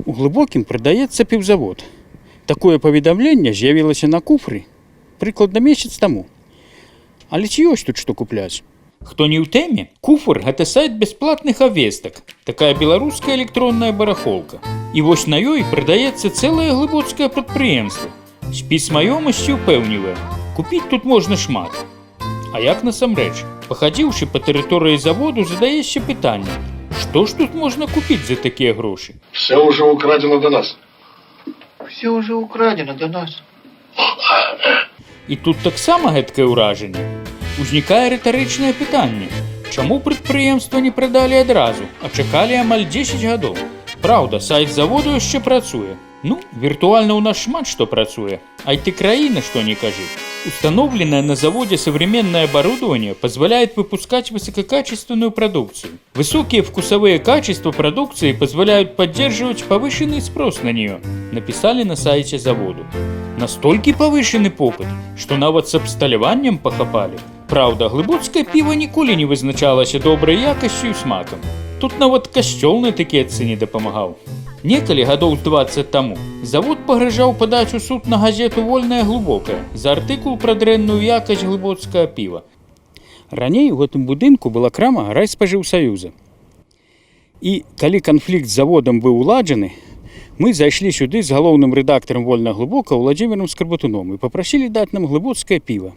У Глибокім продається півзавод. Такое повідомлення з'явилося на куфрі прикладно месяц тому. Але ці ось тут што купляць? Хто не ў тэме, Куфр – гэта сайт бясплатных авестак, такая беларуская электронная барахолка. І вось на ёй прадаецца цэлае глыбоцкае прадпрыемства. Спіс маёмасці ўпэўнівае, купіць тут можна шмат. А як насамрэч? Пахадзіўшы па тэрыторыі заводу, задаешся пытанне, што ж тут можна купіць за такія грошы? Все уже украдено до нас. Все уже украдено до нас. І тут таксама гэткае ўражанне. Узнікае рытарычнае пытанне, чаму прадпрыемства не прадалі адразу, а чакалі амаль 10 гадоў? Праўда, сайт заводу яшчэ працуе. Ну, виртуально у нас шмат что працуе. IT-краина, что не кажи. Установленное на заводе современное оборудование позволяет выпускать высококачественную продукцию. Высокие вкусовые качества продукции позволяют поддерживать повышенный спрос на нее, написали на сайте заводу. Настолько повышенный попыт, что нават с абсталяваннем пахапали. Правда, глыбоцкае пиво ніколі не вызначалася добрай якасцю і смакам. Тут нават касцёл на этыкетцы не дапамагаў. Некалі гадоў 20 таму завод пагражаў падаць у суд на газету «Вольная глубокая» за артыкул пра дрэнную якасць глыбоцкага піва. Раней у гэтым будынку была крама райспажыўсаюза. І калі канфлікт з заводам быў уладжаны, мы зайшлі сюды з галоўным рэдактарам «Вольна глубока» Владзімірам Скарбатуном і папрасілі даць нам глыбоцкае піва.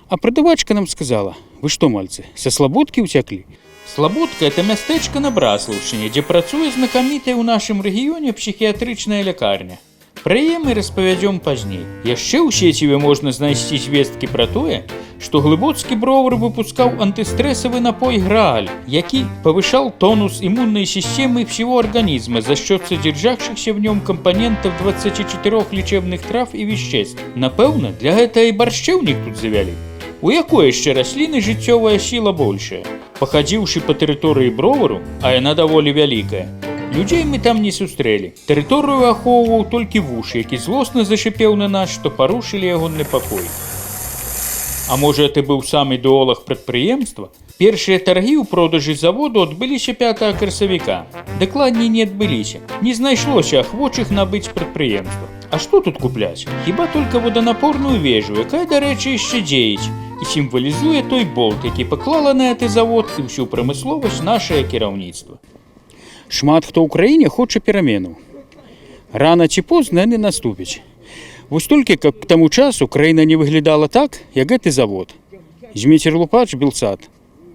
А прадавачка нам сказала: «Вы што, мальцы, са Слабодкі ўцяклі?» Слабодка – это мястэчка на Браслаўшчыне, дзе працуе знакамітая ў нашым рэгіёне псіхіятрычная лякарня. Пра яе мы распавядзём пазней. Яшчэ ў сеціве можна знайсці звесткі пра тое, што глыбоцкі бровар выпускаў антыстрэсавы напой «Грааль», які повышал тонус иммунной системы всего организма за счет содержащихся в нем компонентов 24 лечебных трав и веществ. Напэўна, для гэта і баршчэўнік тут завялі. У якой яшчэ расліны жыццёвая сіла большая? Пахадзіўшы па тэрыторыі бровару, а яна даволі вялікая, людзей мы там не сустрэлі. Тэрыторыю ахоўваў толькі вуш, які злосна зашипеў на нас, што парушылі ягоны пакой. А можа, это быў сам ідэолаг прадпрыемства? Першыя таргі ў продажы заводу адбыліся 5 красавіка. Дакладней не адбыліся. Не знайшлося ахвочых набыць прадпрыемства. А што тут купляць? Хіба толькі воданапорную вежу, якая, дарэчы, яшчэ дзеяць і сімвалізуе той болт, які паклала на гэты завод і ўсю прамысловасць нашае кіраўніцтва. Шмат хто ў краіне хоча пераменаў. Рана ці позна яны наступяць. Вось толькі, каб к таму часу краіна не выглядала так, як гэты завод. Зміцер Лупач, Белсат.